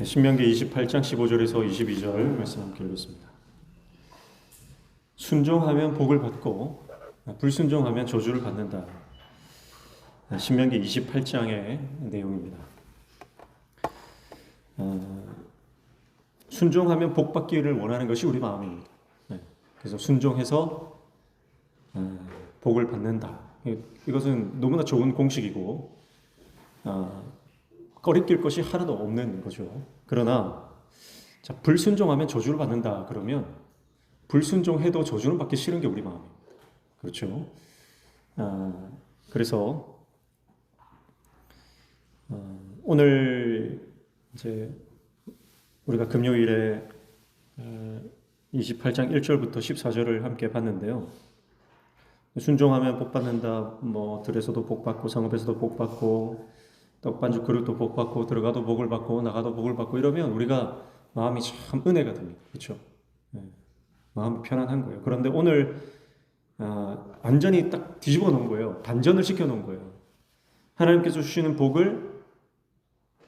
신명기 28장 15절에서 22절 말씀 함께 읽겠습니다. 순종하면 복을 받고 불순종하면 저주를 받는다. 신명기 28장의 내용입니다. 순종하면 복 받기를 원하는 것이 우리 마음입니다. 그래서 순종해서 복을 받는다. 이것은 너무나 좋은 공식이고 꺼리낄 것이 하나도 없는 거죠. 그러나 자, 불순종하면 저주를 받는다 그러면 불순종해도 저주는 받기 싫은 게 우리 마음입니다. 그렇죠? 그래서 오늘 이제 우리가 금요일에 28장 1절부터 14절을 함께 봤는데요. 순종하면 복 받는다. 뭐 들에서도 복 받고 상업에서도 복 받고 떡반죽 그릇도 복 받고 들어가도 복을 받고 나가도 복을 받고 이러면 우리가 마음이 참 은혜가 됩니다. 그렇죠? 마음이 편안한 거예요. 그런데 오늘 완전히 딱 뒤집어 놓은 거예요. 반전을 시켜 놓은 거예요. 하나님께서 주시는 복을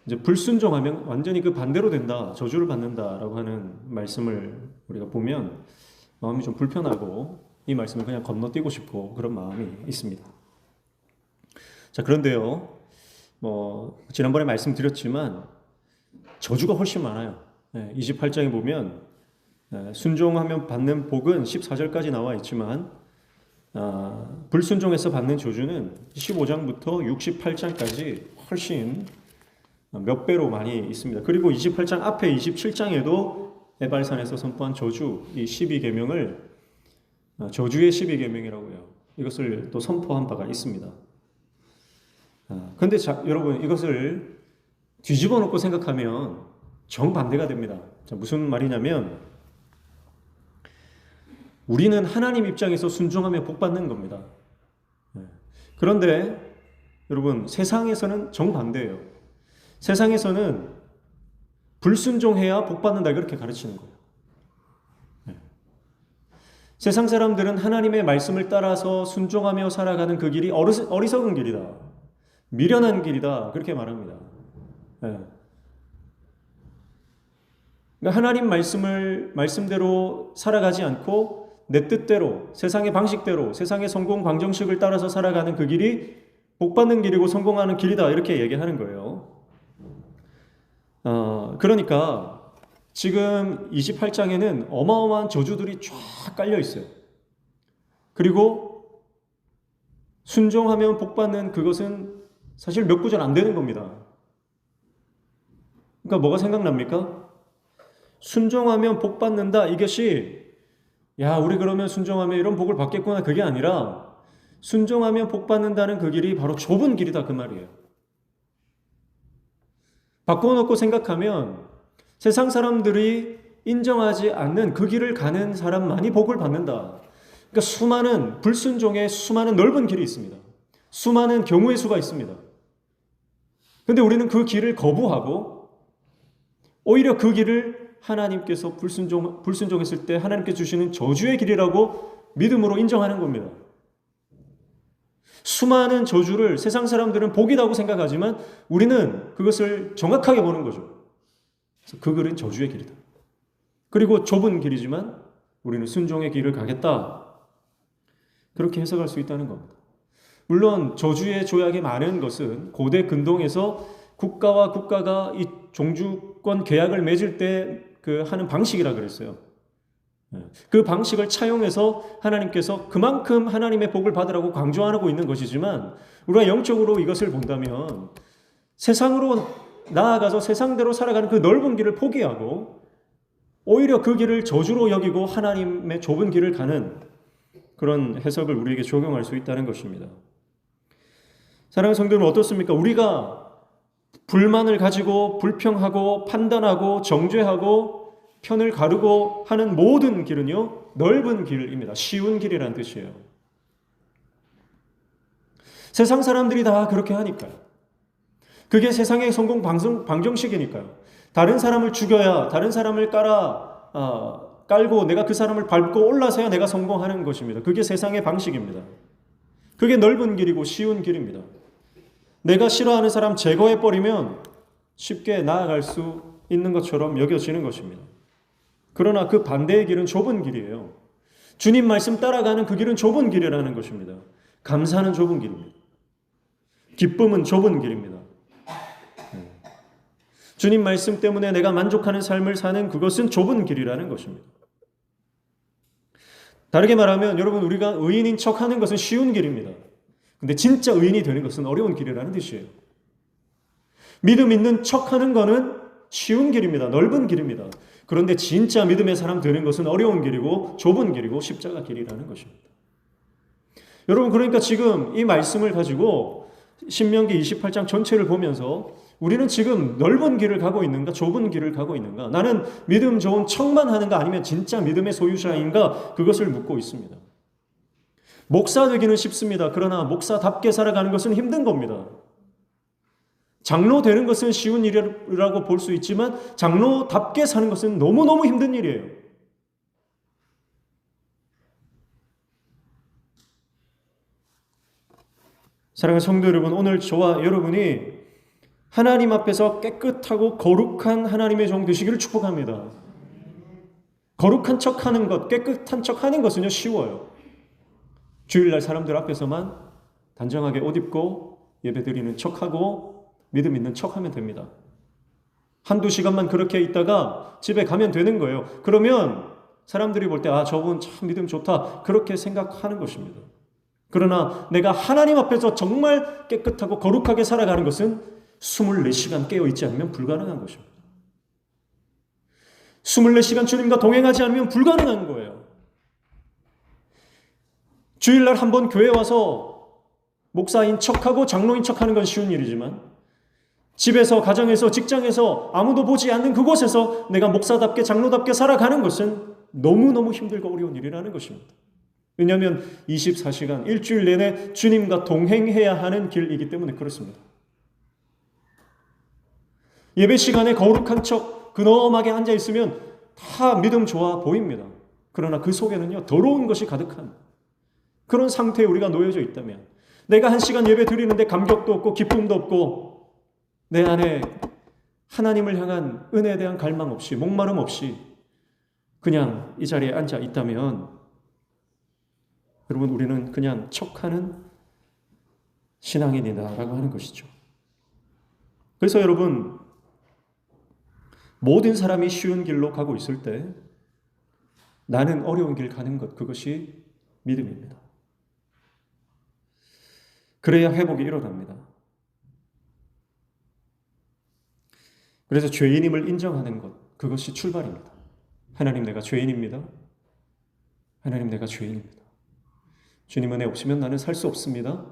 이제 불순종하면 완전히 그 반대로 된다. 저주를 받는다라고 하는 말씀을 우리가 보면 마음이 좀 불편하고 이 말씀을 그냥 건너뛰고 싶고 그런 마음이 있습니다. 자, 그런데요. 지난번에 말씀드렸지만 저주가 훨씬 많아요. 28장에 보면 순종하면 받는 복은 14절까지 나와 있지만 불순종해서 받는 저주는 15장부터 68장까지 훨씬 몇 배로 많이 있습니다. 그리고 28장 앞에 27장에도 에발산에서 선포한 저주, 이 12계명을 저주의 12계명이라고 해요. 이것을 또 선포한 바가 있습니다. 그런데 여러분 이것을 뒤집어 놓고 생각하면 정반대가 됩니다. 자, 무슨 말이냐면 우리는 하나님 입장에서 순종하며 복 받는 겁니다. 그런데 여러분 세상에서는 정반대예요. 세상에서는 불순종해야 복 받는다 그렇게 가르치는 거예요. 세상 사람들은 하나님의 말씀을 따라서 순종하며 살아가는 그 길이 어리석은 길이다. 미련한 길이다. 그렇게 말합니다. 그러니까 하나님 말씀대로 살아가지 않고 내 뜻대로 세상의 방식대로 세상의 성공 방정식을 따라서 살아가는 그 길이 복받는 길이고 성공하는 길이다. 이렇게 얘기하는 거예요. 그러니까 지금 28장에는 어마어마한 저주들이 쫙 깔려 있어요. 그리고 순종하면 복받는 그것은 사실 몇 구절 안 되는 겁니다. 그러니까 뭐가 생각납니까? 순종하면 복 받는다. 이것이 우리 그러면 순종하면 이런 복을 받겠구나. 그게 아니라 순종하면 복 받는다는 그 길이 바로 좁은 길이다. 그 말이에요. 바꿔놓고 생각하면 세상 사람들이 인정하지 않는 그 길을 가는 사람만이 복을 받는다. 그러니까 수많은 불순종의 수많은 넓은 길이 있습니다. 수많은 경우의 수가 있습니다. 그런데 우리는 그 길을 거부하고 오히려 그 길을 하나님께서 불순종했을 때 하나님께서 주시는 저주의 길이라고 믿음으로 인정하는 겁니다. 수많은 저주를 세상 사람들은 복이라고 생각하지만 우리는 그것을 정확하게 보는 거죠. 그래서 그 길은 저주의 길이다. 그리고 좁은 길이지만 우리는 순종의 길을 가겠다. 그렇게 해석할 수 있다는 겁니다. 물론 저주의 조약이 많은 것은 고대 근동에서 국가와 국가가 이 종주권 계약을 맺을 때 하는 방식이라 그랬어요. 그 방식을 차용해서 하나님께서 그만큼 하나님의 복을 받으라고 강조하고 있는 것이지만 우리가 영적으로 이것을 본다면 세상으로 나아가서 세상대로 살아가는 그 넓은 길을 포기하고 오히려 그 길을 저주로 여기고 하나님의 좁은 길을 가는 그런 해석을 우리에게 적용할 수 있다는 것입니다. 사랑하는 성도 여러분, 어떻습니까? 우리가 불만을 가지고 불평하고 판단하고 정죄하고 편을 가르고 하는 모든 길은요, 넓은 길입니다. 쉬운 길이라는 뜻이에요. 세상 사람들이 다 그렇게 하니까요. 그게 세상의 성공 방정식이니까요. 다른 사람을 죽여야, 다른 사람을 깔고 내가 그 사람을 밟고 올라서야 내가 성공하는 것입니다. 그게 세상의 방식입니다. 그게 넓은 길이고 쉬운 길입니다. 내가 싫어하는 사람 제거해버리면 쉽게 나아갈 수 있는 것처럼 여겨지는 것입니다. 그러나 그 반대의 길은 좁은 길이에요. 주님 말씀 따라가는 그 길은 좁은 길이라는 것입니다. 감사는 좁은 길입니다. 기쁨은 좁은 길입니다. 주님 말씀 때문에 내가 만족하는 삶을 사는 그것은 좁은 길이라는 것입니다. 다르게 말하면 여러분, 우리가 의인인 척하는 것은 쉬운 길입니다. 근데 진짜 의인이 되는 것은 어려운 길이라는 뜻이에요. 믿음 있는 척하는 것은 쉬운 길입니다. 넓은 길입니다. 그런데 진짜 믿음의 사람 되는 것은 어려운 길이고 좁은 길이고 십자가 길이라는 것입니다. 여러분, 그러니까 지금 이 말씀을 가지고 신명기 28장 전체를 보면서 우리는 지금 넓은 길을 가고 있는가, 좁은 길을 가고 있는가, 나는 믿음 좋은 척만 하는가, 아니면 진짜 믿음의 소유자인가, 그것을 묻고 있습니다. 목사 되기는 쉽습니다. 그러나 목사답게 살아가는 것은 힘든 겁니다. 장로 되는 것은 쉬운 일이라고 볼 수 있지만 장로답게 사는 것은 너무너무 힘든 일이에요. 사랑하는 성도 여러분, 오늘 저와 여러분이 하나님 앞에서 깨끗하고 거룩한 하나님의 종 되시기를 축복합니다. 거룩한 척하는 것, 깨끗한 척하는 것은요, 쉬워요. 주일날 사람들 앞에서만 단정하게 옷 입고 예배드리는 척하고 믿음 있는 척하면 됩니다. 한두 시간만 그렇게 있다가 집에 가면 되는 거예요. 그러면 사람들이 볼 때 저분 참 믿음 좋다, 그렇게 생각하는 것입니다. 그러나 내가 하나님 앞에서 정말 깨끗하고 거룩하게 살아가는 것은 24시간 깨어있지 않으면 불가능한 것입니다. 24시간 주님과 동행하지 않으면 불가능한 거예요. 주일날 한번 교회 와서 목사인 척하고 장로인 척하는 건 쉬운 일이지만 집에서, 가정에서, 직장에서 아무도 보지 않는 그곳에서 내가 목사답게 장로답게 살아가는 것은 너무너무 힘들고 어려운 일이라는 것입니다. 왜냐하면 24시간 일주일 내내 주님과 동행해야 하는 길이기 때문에 그렇습니다. 예배 시간에 거룩한 척 근엄하게 앉아있으면 다 믿음 좋아 보입니다. 그러나 그 속에는요, 더러운 것이 가득한 그런 상태에 우리가 놓여져 있다면, 내가 1시간 예배 드리는데 감격도 없고 기쁨도 없고 내 안에 하나님을 향한 은혜에 대한 갈망 없이, 목마름 없이 그냥 이 자리에 앉아 있다면, 여러분, 우리는 그냥 척하는 신앙인이다라고 하는 것이죠. 그래서 여러분, 모든 사람이 쉬운 길로 가고 있을 때 나는 어려운 길 가는 것, 그것이 믿음입니다. 그래야 회복이 일어납니다. 그래서 죄인임을 인정하는 것, 그것이 출발입니다. 하나님, 내가 죄인입니다. 하나님, 내가 죄인입니다. 주님 은혜 없으면 나는 살 수 없습니다.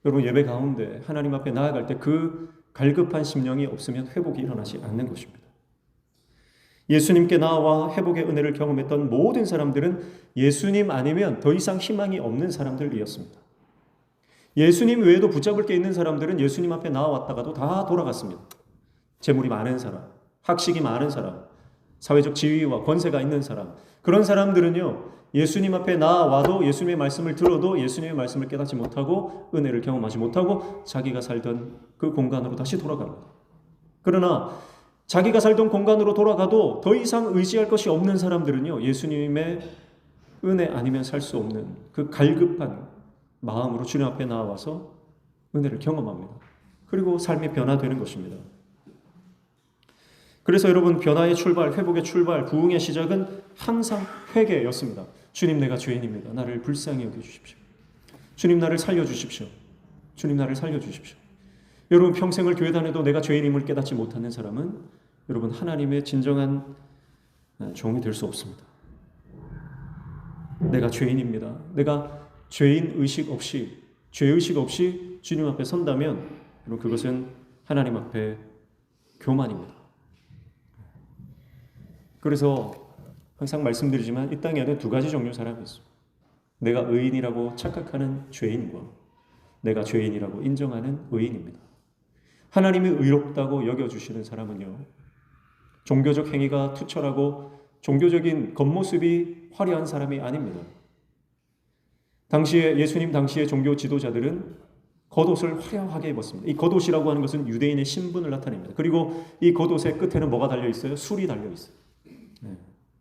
여러분, 예배 가운데 하나님 앞에 나아갈 때 그 갈급한 심령이 없으면 회복이 일어나지 않는 것입니다. 예수님께 나와 회복의 은혜를 경험했던 모든 사람들은 예수님 아니면 더 이상 희망이 없는 사람들이었습니다. 예수님 외에도 붙잡을 게 있는 사람들은 예수님 앞에 나와왔다가도 다 돌아갔습니다. 재물이 많은 사람, 학식이 많은 사람, 사회적 지위와 권세가 있는 사람, 그런 사람들은요, 예수님 앞에 나와도 예수님의 말씀을 들어도 예수님의 말씀을 깨닫지 못하고 은혜를 경험하지 못하고 자기가 살던 그 공간으로 다시 돌아갑니다. 그러나 자기가 살던 공간으로 돌아가도 더 이상 의지할 것이 없는 사람들은요, 예수님의 은혜 아니면 살 수 없는 그 갈급한 마음으로 주님 앞에 나와서 은혜를 경험합니다. 그리고 삶이 변화되는 것입니다. 그래서 여러분, 변화의 출발, 회복의 출발, 부흥의 시작은 항상 회개였습니다. 주님, 내가 죄인입니다. 나를 불쌍히 여겨주십시오. 주님, 나를 살려주십시오. 주님, 나를 살려주십시오. 여러분, 평생을 교회 다녀도 내가 죄인임을 깨닫지 못하는 사람은 여러분, 하나님의 진정한 종이 될 수 없습니다. 내가 죄인입니다. 내가 죄인 의식 없이, 죄의식 없이 주님 앞에 선다면 여러분, 그것은 하나님 앞에 교만입니다. 그래서 항상 말씀드리지만 이 땅에는 두 가지 종류의 사람이 있습니다. 내가 의인이라고 착각하는 죄인과 내가 죄인이라고 인정하는 의인입니다. 하나님이 의롭다고 여겨주시는 사람은요, 종교적 행위가 투철하고 종교적인 겉모습이 화려한 사람이 아닙니다. 예수님 당시의 종교 지도자들은 겉옷을 화려하게 입었습니다. 이 겉옷이라고 하는 것은 유대인의 신분을 나타냅니다. 그리고 이 겉옷의 끝에는 뭐가 달려 있어요? 술이 달려 있어요. 네.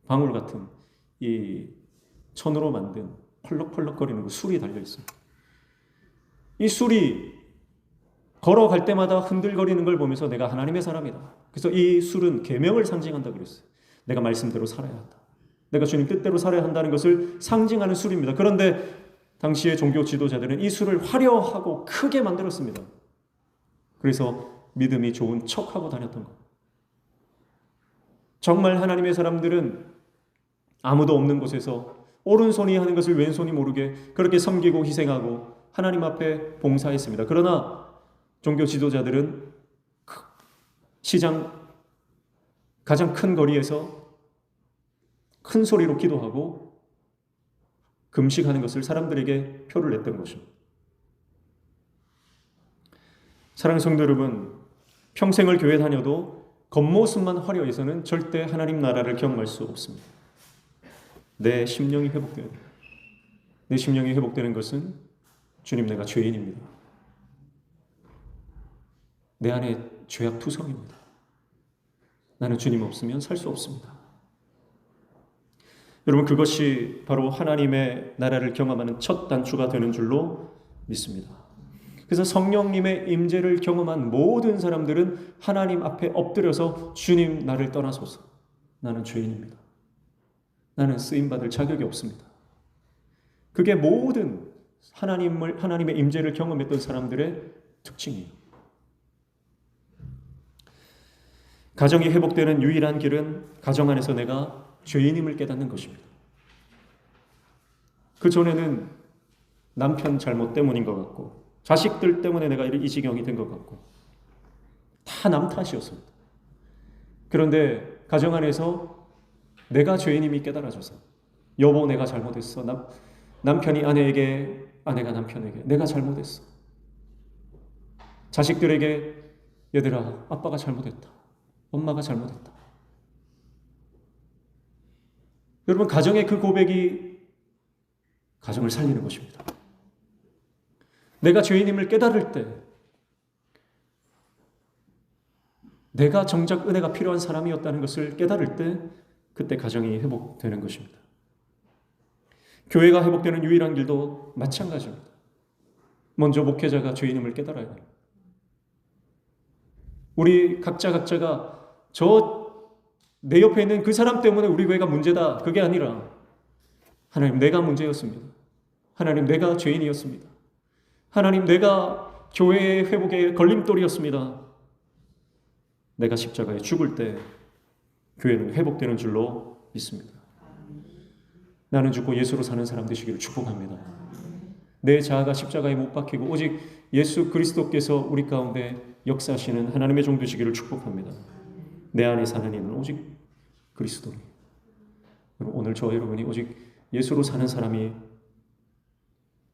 방울 같은 이 천으로 만든 펄럭펄럭거리는 그 술이 달려 있어요. 이 술이 걸어갈 때마다 흔들거리는 걸 보면서 내가 하나님의 사람이다. 그래서 이 술은 계명을 상징한다 그랬어요. 내가 말씀대로 살아야 한다. 내가 주님 뜻대로 살아야 한다는 것을 상징하는 술입니다. 그런데 당시의 종교 지도자들은 이 술을 화려하고 크게 만들었습니다. 그래서 믿음이 좋은 척하고 다녔던 것. 정말 하나님의 사람들은 아무도 없는 곳에서 오른손이 하는 것을 왼손이 모르게 그렇게 섬기고 희생하고 하나님 앞에 봉사했습니다. 그러나 종교 지도자들은 시장 가장 큰 거리에서 큰 소리로 기도하고 금식하는 것을 사람들에게 표를 냈던 것입니다. 사랑하는 성도 여러분, 평생을 교회 다녀도 겉모습만 화려해서는 절대 하나님 나라를 경험할 수 없습니다. 내 심령이 회복되어야 돼요. 내 심령이 회복되는 것은 주님 내가 죄인입니다. 내 안에 죄악투성입니다. 나는 주님 없으면 살 수 없습니다. 여러분, 그것이 바로 하나님의 나라를 경험하는 첫 단추가 되는 줄로 믿습니다. 그래서 성령님의 임재를 경험한 모든 사람들은 하나님 앞에 엎드려서 주님 나를 떠나소서. 나는 죄인입니다. 나는 쓰임받을 자격이 없습니다. 그게 모든 하나님의 임재를 경험했던 사람들의 특징이에요. 가정이 회복되는 유일한 길은 가정 안에서 내가 죄인임을 깨닫는 것입니다. 그 전에는 남편 잘못 때문인 것 같고 자식들 때문에 내가 이 지경이 된 것 같고 다 남 탓이었습니다. 그런데 가정 안에서 내가 죄인임이 깨달아져서 여보 내가 잘못했어. 남편이 아내에게, 아내가 남편에게 내가 잘못했어. 자식들에게 얘들아 아빠가 잘못했다. 엄마가 잘못했다. 여러분, 가정의 그 고백이 가정을 살리는 것입니다. 내가 죄인임을 깨달을 때 내가 정작 은혜가 필요한 사람이었다는 것을 깨달을 때 그때 가정이 회복되는 것입니다. 교회가 회복되는 유일한 길도 마찬가지입니다. 먼저 목회자가 죄인임을 깨달아야 합니다. 우리 각자가 내 옆에 있는 그 사람 때문에 우리 교회가 문제다. 그게 아니라 하나님 내가 문제였습니다. 하나님 내가 죄인이었습니다. 하나님 내가 교회의 회복의 걸림돌이었습니다. 내가 십자가에 죽을 때 교회는 회복되는 줄로 믿습니다. 나는 죽고 예수로 사는 사람 되시기를 축복합니다. 내 자아가 십자가에 못 박히고 오직 예수 그리스도께서 우리 가운데 역사하시는 하나님의 종 되시기를 축복합니다. 내 안에 사는 이는 오직 그리스도입니다. 오늘 저와 여러분이 오직 예수로 사는 사람이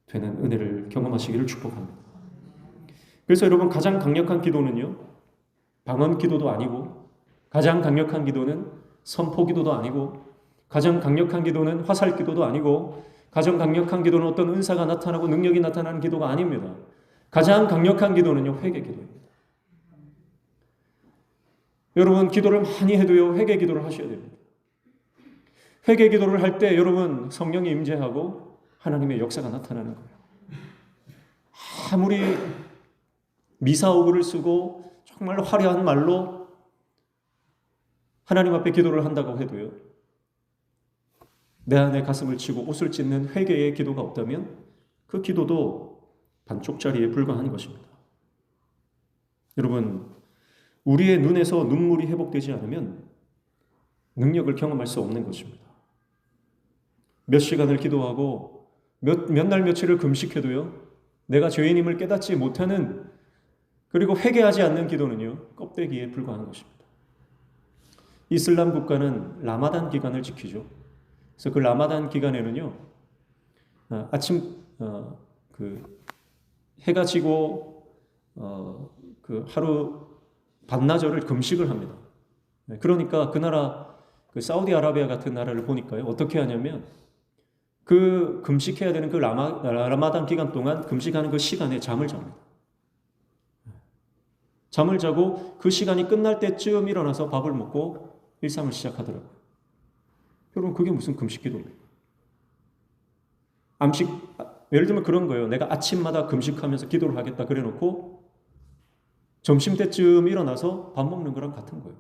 되는 은혜를 경험하시기를 축복합니다. 그래서 여러분, 가장 강력한 기도는요, 방언 기도도 아니고, 가장 강력한 기도는 선포 기도도 아니고, 가장 강력한 기도는 화살 기도도 아니고, 가장 강력한 기도는 어떤 은사가 나타나고 능력이 나타나는 기도가 아닙니다. 가장 강력한 기도는요, 회개 기도입니다. 여러분, 기도를 많이 해도요, 회개 기도를 하셔야 됩니다. 회개 기도를 할 때 여러분, 성령이 임재하고 하나님의 역사가 나타나는 거예요. 아무리 미사오구를 쓰고 정말 화려한 말로 하나님 앞에 기도를 한다고 해도요, 내 안에 가슴을 치고 옷을 찢는 회개의 기도가 없다면 그 기도도 반쪽짜리에 불과한 것입니다. 여러분, 우리의 눈에서 눈물이 회복되지 않으면 능력을 경험할 수 없는 것입니다. 몇 시간을 기도하고 몇 날 며칠을 금식해도요, 내가 죄인임을 깨닫지 못하는, 그리고 회개하지 않는 기도는요, 껍데기에 불과한 것입니다. 이슬람 국가는 라마단 기간을 지키죠. 그래서 그 라마단 기간에는요, 아침 해가 지고 그 하루 반나절을 금식을 합니다. 그러니까 그 나라, 그 사우디아라비아 같은 나라를 보니까요, 어떻게 하냐면 그 금식해야 되는 그 라마단 기간 동안 금식하는 그 시간에 잠을 잡니다. 잠을 자고 그 시간이 끝날 때쯤 일어나서 밥을 먹고 일상을 시작하더라고요. 여러분, 그게 무슨 금식 기도입니까? 예를 들면 그런 거예요. 내가 아침마다 금식하면서 기도를 하겠다 그래 놓고 점심때쯤 일어나서 밥 먹는 거랑 같은 거예요.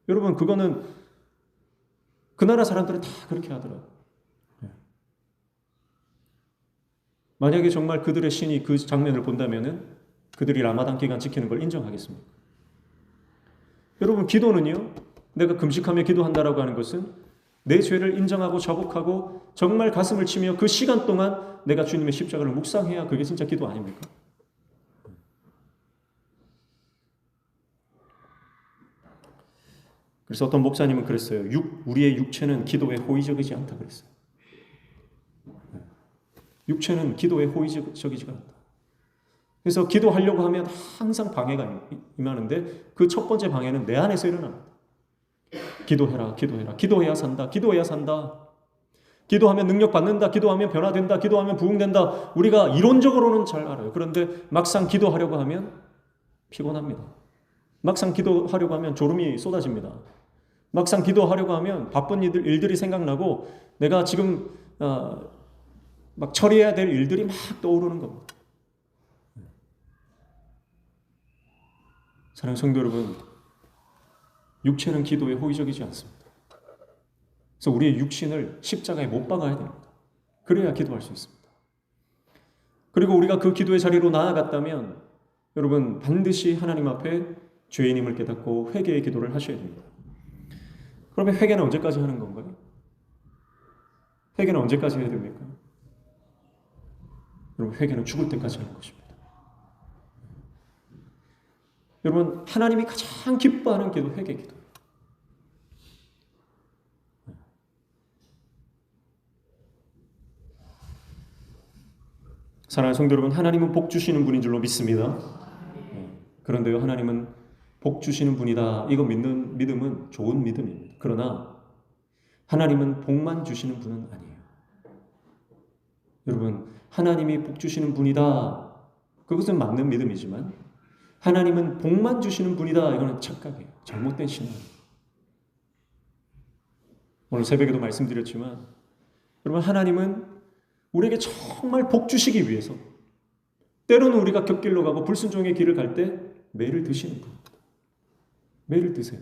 여러분, 그거는 그 나라 사람들은 다 그렇게 하더라고요. 만약에 정말 그들의 신이 그 장면을 본다면은 그들이 라마단 기간 지키는 걸 인정하겠습니까? 여러분, 기도는요, 내가 금식하며 기도한다라고 하는 것은 내 죄를 인정하고 자복하고 정말 가슴을 치며 그 시간 동안 내가 주님의 십자가를 묵상해야 그게 진짜 기도 아닙니까? 그래서 어떤 목사님은 그랬어요. 우리의 육체는 기도에 호의적이지 않다 그랬어요. 육체는 기도에 호의적이지가 않다. 그래서 기도하려고 하면 항상 방해가 임하는데 그 첫 번째 방해는 내 안에서 일어납니다. 기도해라, 기도해라. 기도해야 산다, 기도해야 산다. 기도하면 능력 받는다, 기도하면 변화된다, 기도하면 부흥된다. 우리가 이론적으로는 잘 알아요. 그런데 막상 기도하려고 하면 피곤합니다. 막상 기도하려고 하면 졸음이 쏟아집니다. 막상 기도하려고 하면 바쁜 일들이 생각나고 내가 지금 막 처리해야 될 일들이 막 떠오르는 겁니다. 사랑하는 성도 여러분, 육체는 기도에 호의적이지 않습니다. 그래서 우리의 육신을 십자가에 못 박아야 됩니다. 그래야 기도할 수 있습니다. 그리고 우리가 그 기도의 자리로 나아갔다면 여러분, 반드시 하나님 앞에 죄인임을 깨닫고 회개의 기도를 하셔야 됩니다. 그러면 회개는 언제까지 하는 건가요? 회개는 언제까지 해야 됩니까? 여러분, 회개는 죽을 때까지 하는 것입니다. 여러분, 하나님이 가장 기뻐하는 기도, 회개 기도. 사랑하는 성도 여러분, 하나님은 복 주시는 분인 줄로 믿습니다. 그런데요, 하나님은 복 주시는 분이다. 이거 믿는 믿음은 좋은 믿음입니다. 그러나 하나님은 복만 주시는 분은 아니에요. 여러분, 하나님이 복 주시는 분이다. 그것은 맞는 믿음이지만 하나님은 복만 주시는 분이다. 이거는 착각이에요. 잘못된 신앙. 오늘 새벽에도 말씀드렸지만 여러분, 하나님은 우리에게 정말 복 주시기 위해서 때로는 우리가 곁길로 가고 불순종의 길을 갈 때 매를 드시는 분. 매를 드세요.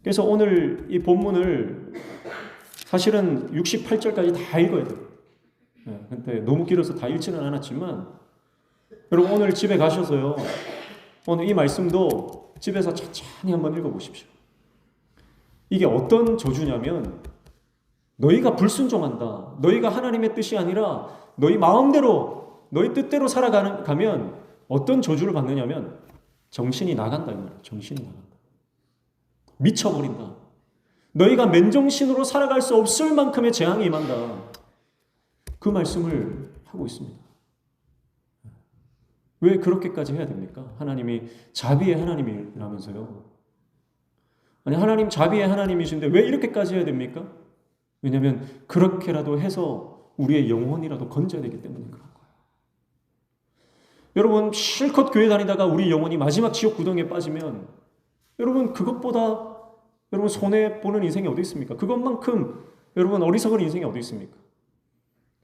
그래서 오늘 이 본문을 사실은 68절까지 다 읽어야 돼요. 근데 너무 길어서 다 읽지는 않았지만 여러분, 오늘 집에 가셔서요, 오늘 이 말씀도 집에서 천천히 한번 읽어보십시오. 이게 어떤 저주냐면 너희가 불순종한다. 너희가 하나님의 뜻이 아니라 너희 마음대로 너희 뜻대로 살아가면 어떤 저주를 받느냐면 정신이 나간다 이 말이에요. 정신이 나간다. 미쳐버린다. 너희가 맨정신으로 살아갈 수 없을 만큼의 재앙이 임한다. 그 말씀을 하고 있습니다. 왜 그렇게까지 해야 됩니까? 하나님이 자비의 하나님이라면서요. 아니, 하나님 자비의 하나님이신데 왜 이렇게까지 해야 됩니까? 왜냐하면 그렇게라도 해서 우리의 영혼이라도 건져야 되기 때문에 그런 거예요. 여러분, 실컷 교회 다니다가 우리 영혼이 마지막 지옥 구덩이에 빠지면 여러분, 그것보다 여러분 손해보는 인생이 어디 있습니까? 그것만큼 여러분 어리석은 인생이 어디 있습니까?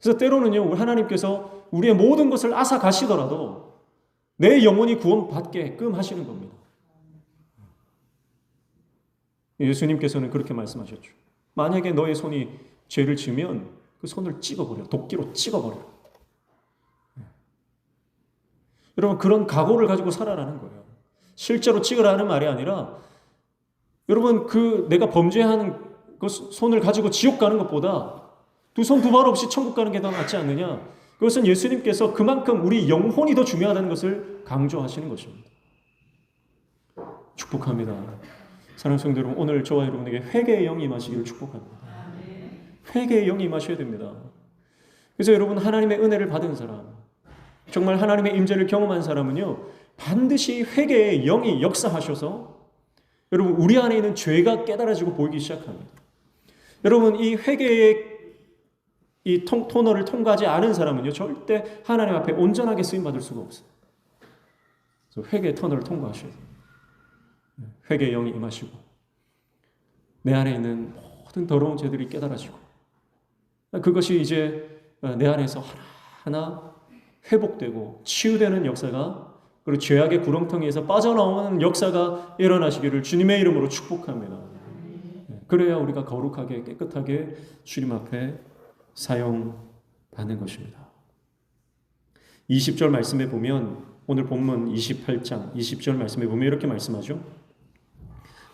그래서 때로는요, 하나님께서 우리의 모든 것을 앗아가시더라도 내 영혼이 구원받게끔 하시는 겁니다. 예수님께서는 그렇게 말씀하셨죠. 만약에 너의 손이 죄를 지으면 그 손을 찍어버려. 도끼로 찍어버려. 여러분, 그런 각오를 가지고 살아라는 거예요. 실제로 찍으라는 말이 아니라 여러분, 내가 범죄하는 손을 가지고 지옥 가는 것보다 두 손 두 발 없이 천국 가는 게 더 낫지 않느냐. 그것은 예수님께서 그만큼 우리 영혼이 더 중요하다는 것을 강조하시는 것입니다. 축복합니다. 사랑하는 성도 여러분, 오늘 저와 여러분에게 회개의 영이 임하시기를 축복합니다. 회개의 영이 임하셔야 됩니다. 그래서 여러분, 하나님의 은혜를 받은 사람, 정말 하나님의 임재를 경험한 사람은요, 반드시 회개의 영이 역사하셔서 여러분, 우리 안에 있는 죄가 깨달아지고 보이기 시작합니다. 여러분, 이 회개의 이 터널을 통과하지 않은 사람은요, 절대 하나님 앞에 온전하게 쓰임받을 수가 없어요. 그래서 회개의 터널을 통과하셔야 돼요. 회개의 영이 임하시고 내 안에 있는 모든 더러운 죄들이 깨달아지고 그것이 이제 내 안에서 하나하나 회복되고 치유되는 역사가, 그리고 죄악의 구렁텅이에서 빠져나오는 역사가 일어나시기를 주님의 이름으로 축복합니다. 그래야 우리가 거룩하게 깨끗하게 주님 앞에 사용받는 것입니다. 20절 말씀에 보면, 오늘 본문 28장 20절 말씀에 보면 이렇게 말씀하죠.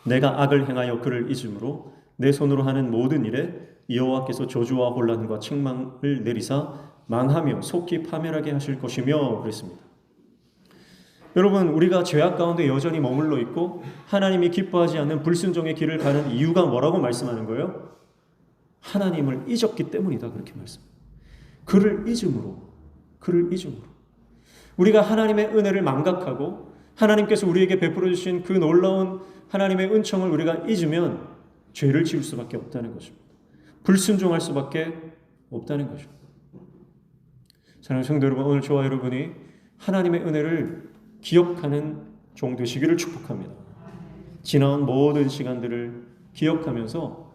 내가 악을 행하여 그를 잊음으로 내 손으로 하는 모든 일에 여호와께서 저주와 혼란과 책망을 내리사 망하며 속히 파멸하게 하실 것이며 그랬습니다. 여러분, 우리가 죄악 가운데 여전히 머물러 있고 하나님이 기뻐하지 않는 불순종의 길을 가는 이유가 뭐라고 말씀하는 거예요? 하나님을 잊었기 때문이다, 그렇게 말씀합니다. 그를 잊음으로. 우리가 하나님의 은혜를 망각하고 하나님께서 우리에게 베풀어 주신 그 놀라운 하나님의 은총을 우리가 잊으면 죄를 지을 수밖에 없다는 것입니다. 불순종할 수밖에 없다는 것입니다. 사랑하는 성도 여러분, 오늘 저와 여러분이 하나님의 은혜를 기억하는 종 되시기를 축복합니다. 지나온 모든 시간들을 기억하면서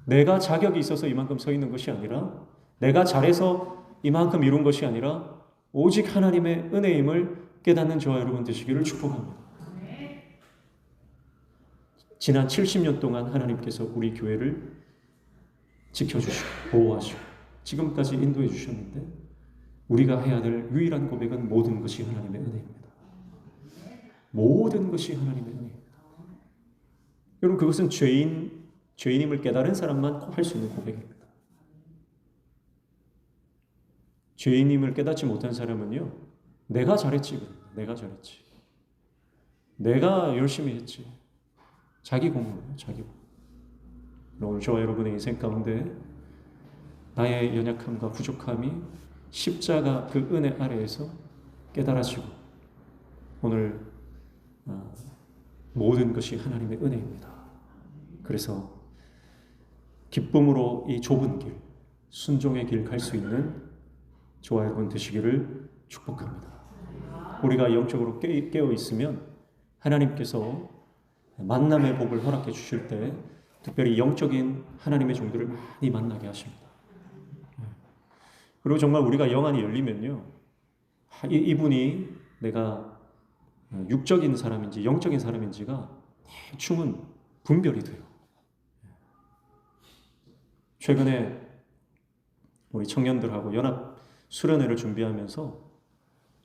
내가 자격이 있어서 이만큼 서 있는 것이 아니라, 내가 잘해서 이만큼 이룬 것이 아니라 오직 하나님의 은혜임을 깨닫는 저와 여러분 되시기를 축복합니다. 지난 70년 동안 하나님께서 우리 교회를 지켜주시고 보호하시고 지금까지 인도해 주셨는데, 우리가 해야 될 유일한 고백은 모든 것이 하나님의 은혜입니다. 모든 것이 하나님의 은혜입니다. 여러분, 그것은 죄인임을 깨달은 사람만 할 수 있는 고백입니다. 죄인임을 깨닫지 못한 사람은요, 내가 잘했지, 내가 열심히 했지, 자기 공로예요, 자기 공로. 오늘 저와 여러분의 인생 가운데 나의 연약함과 부족함이 십자가 그 은혜 아래에서 깨달아지고, 오늘 모든 것이 하나님의 은혜입니다. 그래서 기쁨으로 이 좁은 길, 순종의 길 갈 수 있는 저와 여러분 되시기를 축복합니다. 우리가 영적으로 깨어 있으면 하나님께서 만남의 복을 허락해 주실 때 특별히 영적인 하나님의 종들을 많이 만나게 하십니다. 그리고 정말 우리가 영안이 열리면요, 이분이 내가 육적인 사람인지 영적인 사람인지가 대충은 분별이 돼요. 최근에 우리 청년들하고 연합 수련회를 준비하면서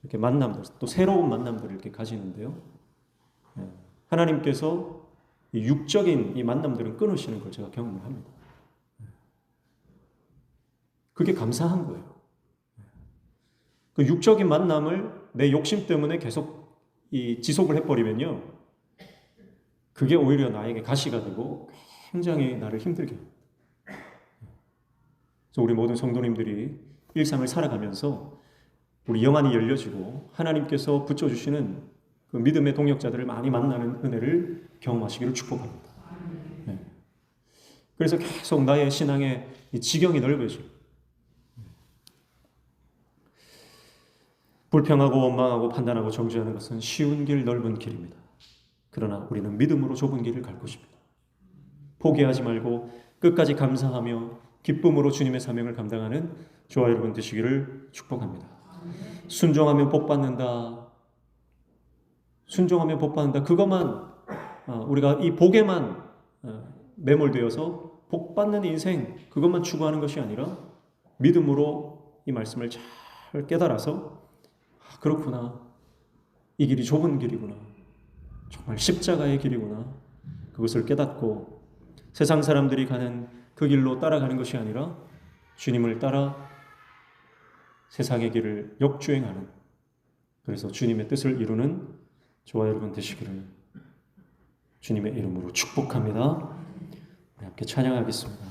이렇게 만남들, 또 새로운 만남들을 이렇게 가지는데요, 하나님께서 이 육적인 이 만남들은 끊으시는 걸 제가 경험을 합니다. 그게 감사한 거예요. 그 육적인 만남을 내 욕심 때문에 계속 지속을 해버리면요, 그게 오히려 나에게 가시가 되고 굉장히 나를 힘들게 합니다. 그래서 우리 모든 성도님들이 일상을 살아가면서 우리 영안이 열려지고 하나님께서 붙여주시는 그 믿음의 동역자들을 많이 만나는 은혜를 경험하시기를 축복합니다. 그래서 계속 나의 신앙의 지경이 넓어지고, 불평하고 원망하고 판단하고 정죄하는 것은 쉬운 길, 넓은 길입니다. 그러나 우리는 믿음으로 좁은 길을 갈 것입니다. 포기하지 말고 끝까지 감사하며 기쁨으로 주님의 사명을 감당하는 저와 여러분 되시기를 축복합니다. 순종하면 복 받는다. 순종하면 복 받는다. 그것만 우리가 이 복에만 매몰되어서 복 받는 인생, 그것만 추구하는 것이 아니라 믿음으로 이 말씀을 잘 깨달아서 그렇구나, 이 길이 좁은 길이구나, 정말 십자가의 길이구나, 그것을 깨닫고 세상 사람들이 가는 그 길로 따라가는 것이 아니라 주님을 따라 세상의 길을 역주행하는, 그래서 주님의 뜻을 이루는 저와 여러분 되시기를 주님의 이름으로 축복합니다. 우리 함께 찬양하겠습니다.